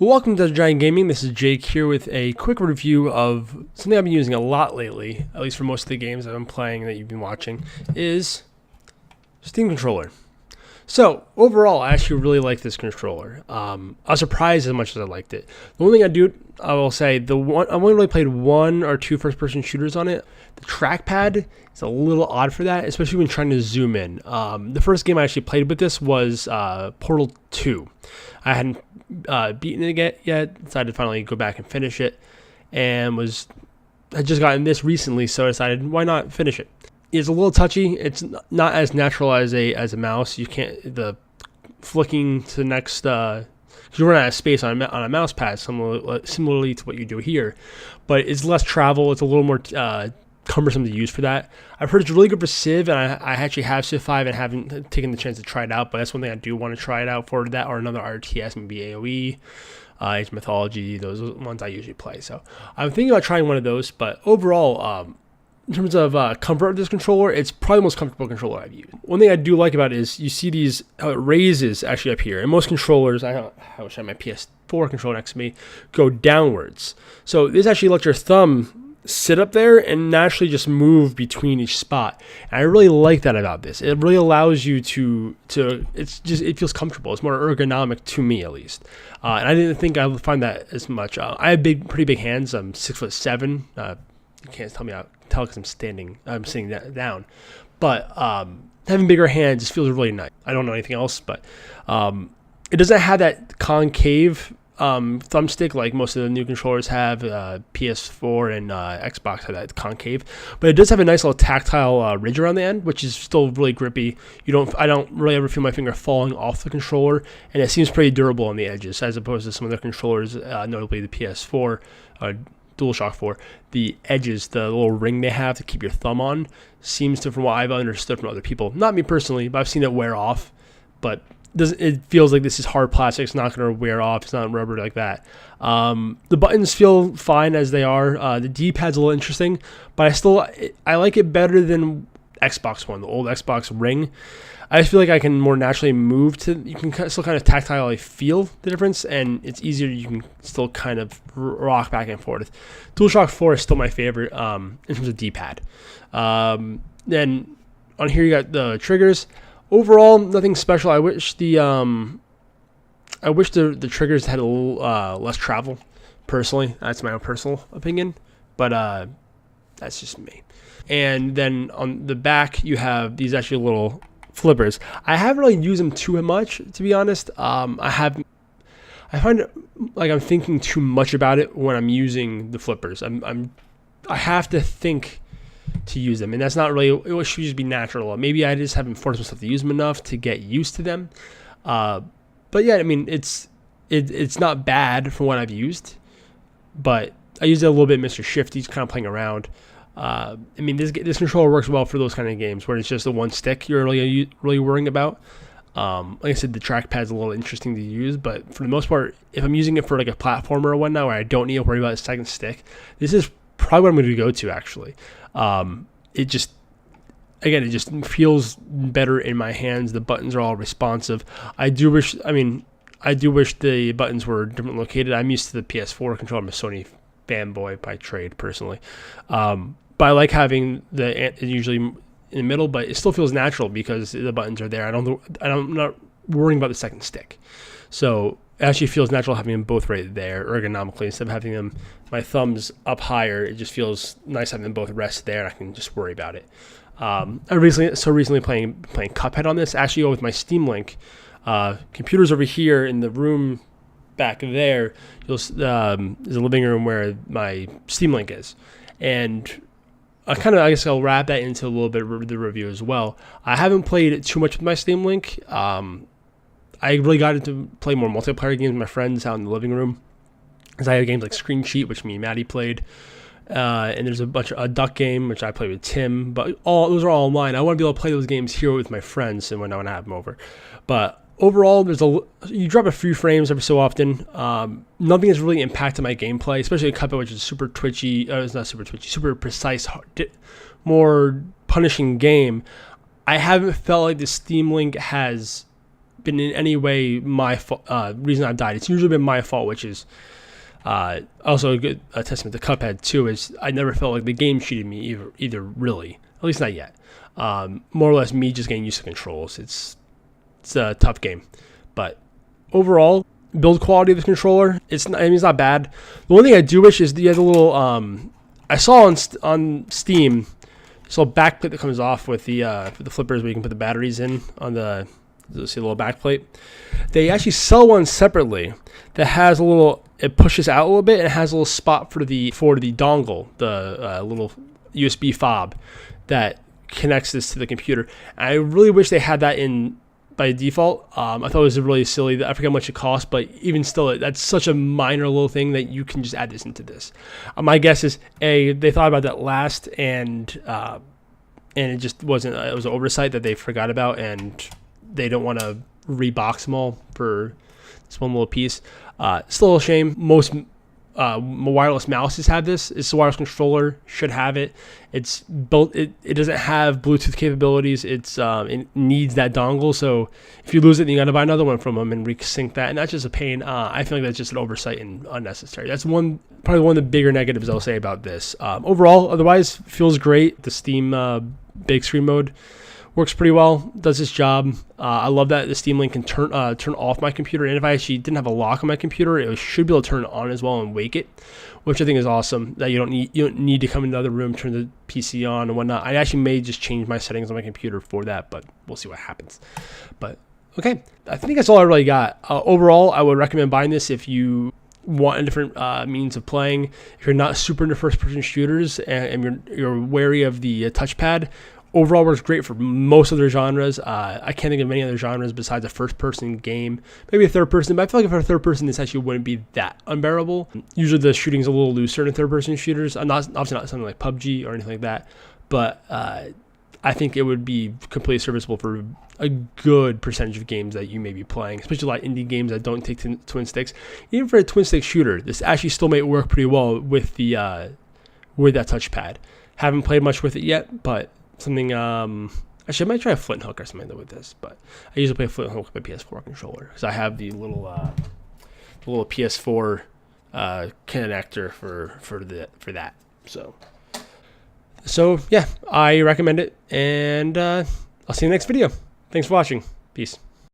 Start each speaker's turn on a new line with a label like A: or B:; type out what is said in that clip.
A: Welcome to Giant Gaming. This is Jake here with a quick review of something I've been using a lot lately, at least for most of the games I've been playing that you've been watching, is Steam Controller. So, overall, I actually really like this controller. I was surprised as much as I liked it. The one thing I will say, I've only really played one or two first-person shooters on it. The trackpad is a little odd for that, especially when trying to zoom in. The first game I actually played with this was Portal 2. I hadn't beaten it yet, decided to finally go back and finish it, and had just gotten this recently, so I decided, why not finish it? It's a little touchy. It's not as natural as a mouse. You can't, the flicking to the next, you run out of space on a mouse pad, similarly to what you do here, but it's less travel. It's a little more cumbersome to use for that. I've heard it's really good for Civ, and I actually have Civ 5 and haven't taken the chance to try it out, but that's one thing I do want to try it out for, that or another RTS, maybe AoE, Age of Mythology. Those are the ones I usually play. So I'm thinking about trying one of those, but overall, in terms of comfort of this controller, it's probably the most comfortable controller I've used. One thing I do like about it is you see these raises actually up here. And most controllers, I wish I had my PS4 controller next to me, go downwards. So this actually lets your thumb sit up there and naturally just move between each spot. And I really like that about this. It really allows you to it feels comfortable. It's more ergonomic to me, at least. And I didn't think I would find that as much. I have pretty big hands. I'm 6'7". You can't tell because I'm sitting down. But having bigger hands just feels really nice. I don't know anything else, but it doesn't have that concave thumbstick like most of the new controllers have. PS4 and Xbox have that concave, but it does have a nice little tactile ridge around the end, which is still really grippy. I don't really ever feel my finger falling off the controller, and it seems pretty durable on the edges as opposed to some of the controllers, notably the PS4. DualShock 4, the edges, the little ring they have to keep your thumb on, seems to, from what I've understood from other people, not me personally, but I've seen it wear off, but it feels like this is hard plastic. It's not going to wear off. It's not rubber like that. The buttons feel fine as they are. The D-pad's a little interesting, but I like it better than Xbox One, the old Xbox Ring. I just feel like I can more naturally move you can still kind of tactilely feel the difference, and it's easier. You can still kind of rock back and forth. DualShock 4 is still my favorite in terms of D-pad. Then on here you got the triggers. Overall, nothing special. I wish the triggers had a little less travel. Personally, that's my own personal opinion, but that's just me. And then on the back, you have these actually little flippers. I haven't really used them too much, to be honest. I find it like I'm thinking too much about it when I'm using the flippers. I have to think to use them, and that's not really. It should just be natural. Maybe I just haven't forced myself to use them enough to get used to them. But yeah, I mean, it's not bad for what I've used, but I used it a little bit. Mr. Shifty's kind of playing around. I mean, this controller works well for those kind of games where it's just the one stick you're really worrying about. Like I said, the trackpad's a little interesting to use, but for the most part, if I'm using it for like a platformer or whatnot where I don't need to worry about a second stick, this is probably what I'm going to go to, actually. It just feels better in my hands. The buttons are all responsive. I do wish the buttons were differently located. I'm used to the PS4 controller. I'm a Sony fanboy by trade, personally. But I like having it usually in the middle, but it still feels natural because the buttons are there. I'm not worrying about the second stick. So it actually feels natural having them both right there ergonomically instead of having my thumbs up higher. It just feels nice having them both rest there, and I can just worry about it. I recently playing Cuphead on this. Actually, with my Steam Link, computer's over here in the room back there. There's a living room where my Steam Link is, and I guess I'll wrap that into a little bit of the review as well. I haven't played it too much with my Steam Link. I really got into play more multiplayer games with my friends out in the living room, because I had games like Screen Cheat, which me and Maddie played, and there's a duck game which I played with Tim. But those are all online. I want to be able to play those games here with my friends, and when I have them over. But overall, you drop a few frames every so often. Nothing has really impacted my gameplay, especially Cuphead, which is super twitchy. It's not super twitchy, super precise, more punishing game. I haven't felt like the Steam Link has been in any way my reason I've died. It's usually been my fault, which is also a good testament to Cuphead too. Is I never felt like the game cheated me either really, at least not yet. More or less me just getting used to controls. It's a tough game, but overall build quality of the controller, it's not bad. The one thing I do wish is you have a little I saw on Steam, this little backplate that comes off with the flippers where you can put the batteries in on the little backplate. They actually sell one separately that has it pushes out a little bit and it has a little spot for the dongle, the little USB fob that connects this to the computer. And I really wish they had that in by default. I thought it was really silly. I forget how much it costs, but even still, that's such a minor little thing that you can just add this into this. My guess is they thought about that last, and it just wasn't. It was an oversight that they forgot about, and they don't want to rebox them all for this one little piece. Still a shame. Most wireless mouses have this. It's a wireless controller, should have it. It's built. It doesn't have Bluetooth capabilities. It needs that dongle. So if you lose it, then you got to buy another one from them and resync that. And that's just a pain. I feel like that's just an oversight and unnecessary. That's probably one of the bigger negatives I'll say about this. Overall, otherwise, feels great. The Steam big screen mode works pretty well, does its job. I love that the Steam Link can turn off my computer, and if I actually didn't have a lock on my computer, it should be able to turn it on as well and wake it, which I think is awesome. That you don't need to come into another room, turn the PC on and whatnot. I actually may just change my settings on my computer for that, but we'll see what happens. But okay, I think that's all I really got. Overall, I would recommend buying this if you want a different means of playing. If you're not super into first-person shooters and you're wary of the touchpad. Overall works great for most other genres. I can't think of any other genres besides a first-person game. Maybe a third-person, but I feel like if a third-person, this actually wouldn't be that unbearable. Usually the shooting's a little looser in third-person shooters. Obviously not something like PUBG or anything like that, but I think it would be completely serviceable for a good percentage of games that you may be playing, especially a lot of indie games that don't take twin sticks. Even for a twin-stick shooter, this actually still may work pretty well with that touchpad. Haven't played much with it yet, but something actually I might try a Flint Hook or something with this, but I usually play Flint Hook with my PS4 controller because I have the little PS4 connector for that. So yeah, I recommend it, and I'll see you in the next video. Thanks for watching. Peace.